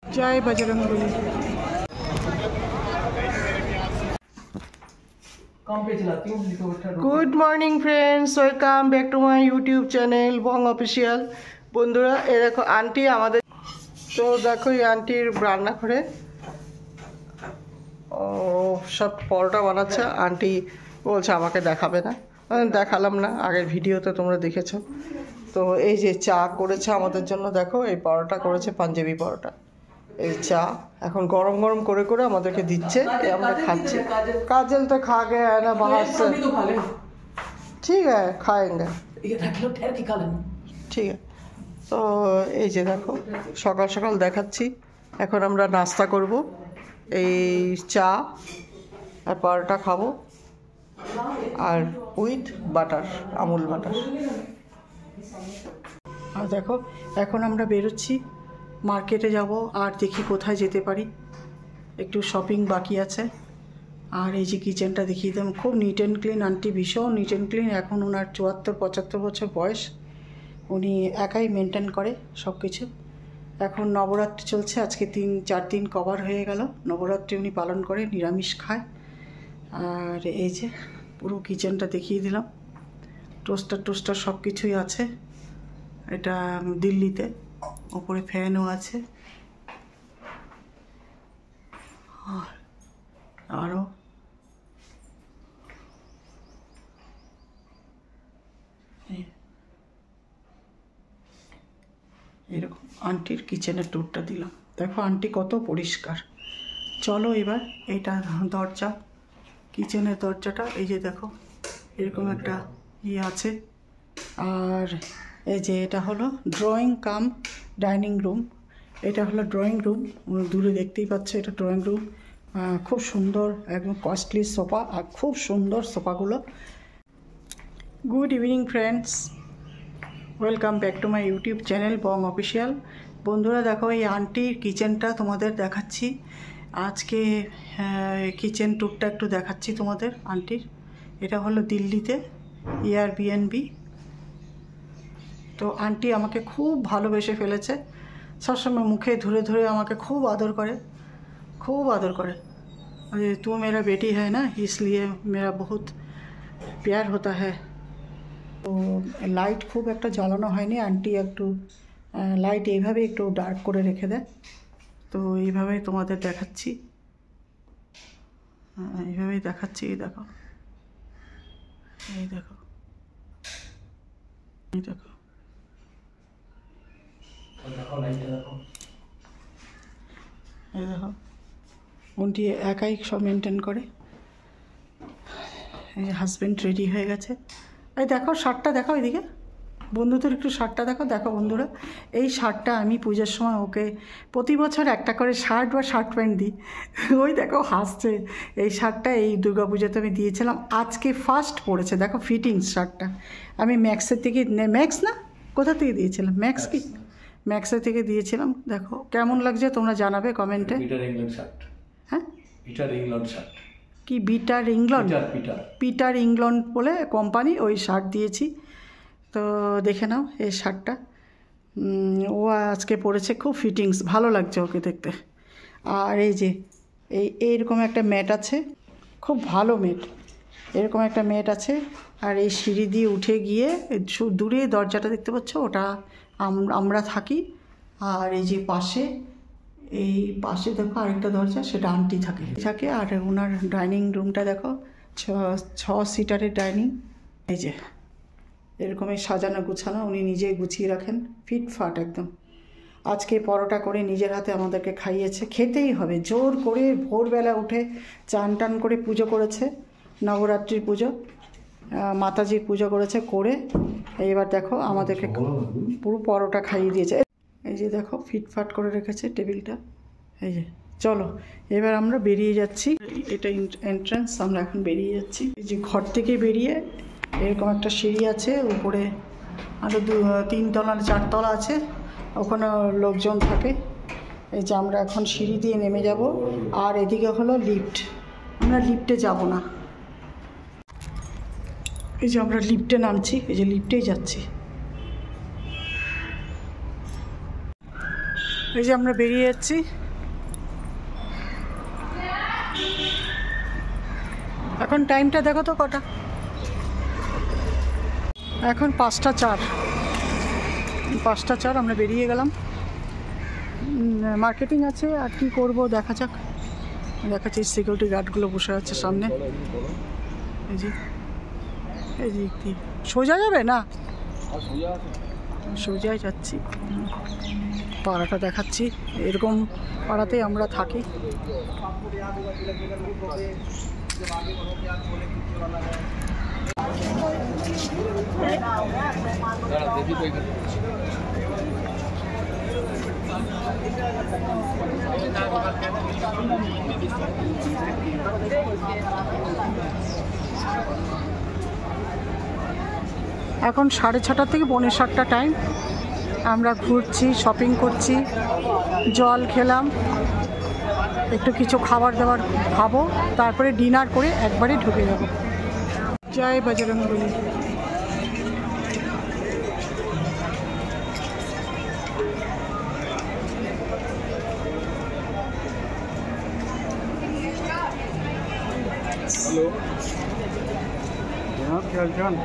जय Bajrangbali. Good morning friends, welcome back to my YouTube channel Bong official. बंधुरा ए देखो आंटी आमादेर, तो देखो ये आंटीर रान्ना घरे सब পরোটা বানাচ্ছে। आंटी বলছে আমাকে দেখাবে না, দেখালাম না, আগের ভিডিওতে তোমরা দেখেছো। তো এই যে চা করেছে আমাদের জন্য, দেখো এই পরোটা করেছে পাঞ্জাবি পরোটা। এই চা এখন গরম গরম করে করে আমাদেরকে দিচ্ছে, আমরা খাচ্ছি। काजल तो खा गया है ना बाहर से, ठीक है खाएंगे, ঠিক আছে। তো এই যে দেখো সকাল সকাল দেখাচ্ছি, এখন আমরা নাস্তা করব, এই চা আর পরোটা খাবো আর উইথ বাটার, আমুল বাটার। আর দেখো এখন আমরা বেরোচ্ছি, মার্কেটে যাব আর দেখি কোথায় যেতে পারি, একটু শপিং বাকি আছে। আর এই যে কিচেনটা দেখিয়ে দিলাম, খুব নিট অ্যান্ড ক্লিন, আন্টি ভীষণ নিট অ্যান্ড ক্লিন। এখন ওনার 74-75 বছর বয়স, উনি একাই মেনটেন করে সব কিছু। এখন নবরাত্রি চলছে, আজকে 3-4 দিন কভার হয়ে গেল, নবরাত্রি উনি পালন করে, নিরামিষ খায়। আর এই যে পুরো কিচেনটা দেখিয়ে দিলাম, টোস্টার সব কিছুই আছে। এটা দিল্লিতে, ওপরে ফ্যানও আছে। আরও এরকম আন্টির কিচেনের ট্যুরটা দিলাম, দেখো আন্টি কত পরিষ্কার। চলো এবার, এটা দরজা, কিচেনের দরজাটা, এই যে দেখো এরকম একটা ইয়ে আছে। আর এই যে এটা হলো ড্রয়িং কাম ডাইনিং রুম, এটা হলো ড্রয়িং রুম, দূরে দেখতেই পাচ্ছ এটা ড্রয়িং রুম। খুব সুন্দর, একদম কস্টলি সোফা, আর খুব সুন্দর সোফাগুলো। Good evening friends, welcome back to my YouTube channel Bong official. বন্ধুরা দেখো এই আন্টির কিচেনটা তোমাদের দেখাচ্ছি আজকে, কিচেন ট্যুরটা একটু দেখাচ্ছি তোমাদের আন্টির। এটা হলো দিল্লিতে এয়ারবিএনবি। তো আন্টি আমাকে খুব ভালোবেসে ফেলেছে, সবসময় মুখে ধরে ধরে আমাকে খুব আদর করে, খুব আদর করে। তু মেরা বেটি হ্যায় না, इसलिए मेरा बहुत प्यार होता है। তো লাইট খুব একটা জ্বালানো হয়নি, আন্টি একটু লাইট এইভাবে একটু ডার্ক করে রেখে দেয়। তো এইভাবেই তোমাদের দেখাচ্ছি, এইভাবেই দেখাচ্ছি। এই দেখো, এই দেখো, এই দেখো, এই দেখো, উনি একাই সব মেনটেন করে। এই যে হাজব্যান্ড রেডি হয়ে গেছে, এই দেখো শার্টটা দেখো, এদিকে বন্ধুদের একটু শার্টটা দেখো। দেখো বন্ধুরা, এই শার্টটা আমি পূজার সময় ওকে প্রতি বছর একটা করে শার্ট বা শার্ট প্যান্ট দিই। ওই দেখো হাসছে, এই শার্টটা এই দুর্গা পুজোতে আমি দিয়েছিলাম, আজকে ফার্স্ট পরেছে। দেখো ফিটিংস শার্টটা আমি ম্যাক্সের থেকে, ম্যাক্স না কোথা থেকে দিয়েছিলাম, ম্যাক্স কি ম্যাক্সের থেকে দিয়েছিলাম। দেখো কেমন লাগছে তোমরা জানাবে কমেন্টে। হ্যাঁ পিটার ইংল্যান্ড শার্ট, কি বিটার ইংল্যান্ড, পিটার ইংল্যান্ড বলে কোম্পানি, ওই শার্ট দিয়েছি। তো দেখে নাও এই শার্টটা, ও আজকে পরেছে, খুব ফিটিংস, ভালো লাগছে ওকে দেখতে। আর এই যে এইরকম একটা ম্যাট আছে, খুব ভালো ম্যাট, এরকম একটা ম্যাট আছে। আর এই সিঁড়ি দিয়ে উঠে গিয়ে দূরে দরজাটা দেখতে পাচ্ছ, ওটা আমরা থাকি। আর এই যে পাশে, এই পাশে দেখো আরেকটা দরজা, সেটা আন্টি থাকে। আর ওনার ডাইনিং রুমটা দেখো, 6 সিটারের ডাইনিং। এই যে এরকমই সাজানো গুছানো, উনি নিজেই গুছিয়ে রাখেন, ফিটফাট একদম। আজকে পরোটা করে নিজের হাতে আমাদেরকে খাইয়েছে, খেতেই হবে জোর করে। ভোরবেলা উঠে চান টান করে পুজো করেছে, নবরাত্রির পুজো, মাতাজির পুজো করেছে, করে এবার দেখো আমাদেরকে পুরো পরোটা খাইয়ে দিয়েছে। এই যে দেখো ফিটফাট করে রেখেছে টেবিলটা। এই যে চলো এবার আমরা বেরিয়ে যাচ্ছি, এটা এন্ট্রান্স, আমরা এখন বেরিয়ে যাচ্ছি। এই যে ঘর থেকে বেরিয়ে এরকম একটা সিঁড়ি আছে, উপরে আরও 3 তলা 4 তলা আছে, ওখানে লোকজন থাকে। এই যে আমরা এখন সিঁড়ি দিয়ে নেমে যাব, আর এদিকে হলো লিফট, আমরা লিফটে যাব না। এই যে আমরা লিফটে নামছি, এই যে লিফটেই যাচ্ছি। এই যে আমরা বেরিয়ে যাচ্ছি। এখন টাইমটা দেখো তো কটা, এখন 5টা 4। 5টা 4 আমরা বেরিয়ে গেলাম। মার্কেটিং আছে, আর কি করব দেখা যাক। দেখাচ্ছি সিকিউরিটি গার্ডগুলো বসে আছে সামনে। এই যে কি সোজা যাবে না, সোজাই যাচ্ছি। পাড়াটা দেখাচ্ছি, এরকম পাড়াতেই আমরা থাকি। এখন 6:30 থেকে 7:45 টাইম। আমরা ঘুরছি, শপিং করছি, জল খেলাম, একটু কিছু খাবার দাবার খাবো, তারপরে ডিনার করে একবারে ঢুকে যাব। জয় বজরংবলী। हेलो जनाब, क्या हाल चाल?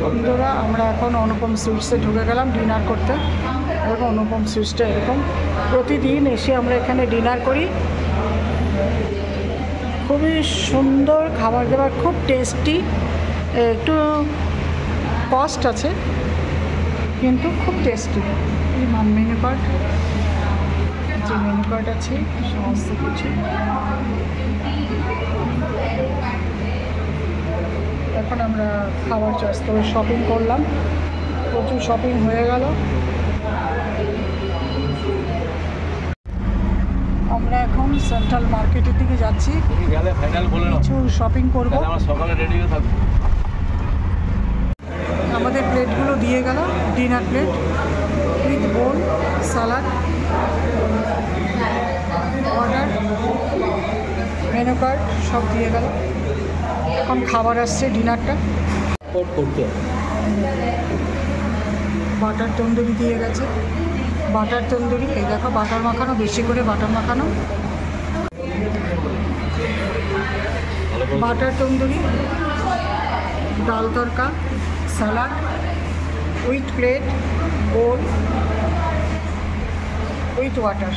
বন্ধুরা, আমরা এখন অনুপম সুইটসে ঢুকে গেলাম ডিনার করতে। এবং অনুপম সুইটসটা এরকম প্রতিদিন এসে আমরা এখানে ডিনার করি। খুবই সুন্দর খাবার দাবার, খুব টেস্টি। একটু কস্ট আছে কিন্তু খুব টেস্টি। এই মেনু কার্ড, যে মেনু কার্ড আছে সমস্ত কিছু। এখন আমরা খাবার চয়েস করে শপিং করলাম, প্রচুর শপিং হয়ে গেল। আমরা এখন সেন্ট্রাল মার্কেটের দিকে যাচ্ছি, কিছু শপিং করবো। আমাদের প্লেটগুলো দিয়ে গেল, dinner plate with bowl, salad, order, menu card সব দিয়ে গেল। এখন খাবার আসছে ডিনারটা। বাটার তন্দুরি দিয়ে গেছে, বাটার তন্দুরি। এই দেখো বাটার মাখানো, বেশি করে বাটার মাখানো। Butter tandoori, dal tarka, salad with plate, bowl with water.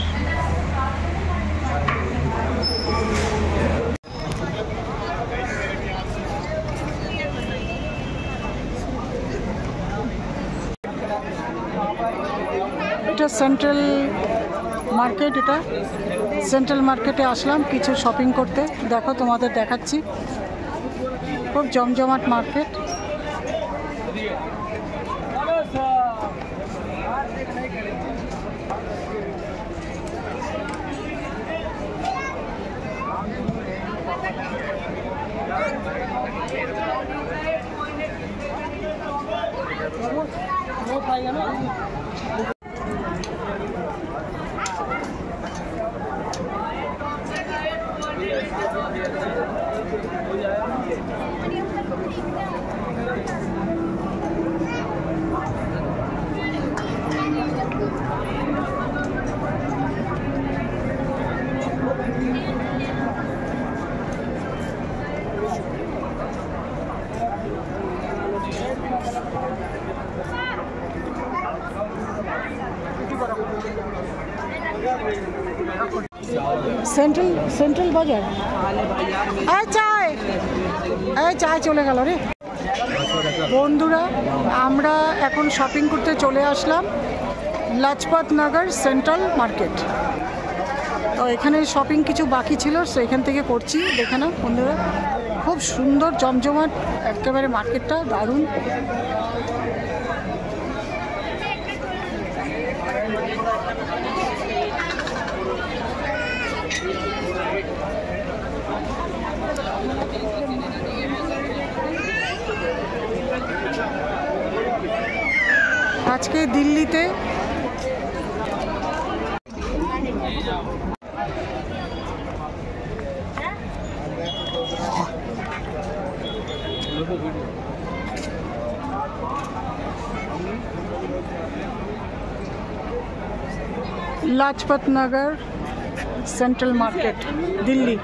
এটা সেন্ট্রাল মার্কেট, এটা সেন্ট্রাল মার্কেটে আসলাম কিছু শপিং করতে। দেখো তোমাদের দেখাচ্ছি, খুব জমজমাট মার্কেট। সেন্ট্রাল বাজার। এই চায় চলে গেল রে। বন্ধুরা, আমরা এখন শপিং করতে চলে আসলাম লাজপত নগর সেন্ট্রাল মার্কেট। তো এখানে শপিং কিছু বাকি ছিল, সো এখান থেকে করছি। দেখে নাও বন্ধুরা, খুব সুন্দর জমজমাট একেবারে মার্কেটটা, দারুণ। আজকে দিল্লিতে लाजपत नगर सेंट्रल मार्केट दिल्ली।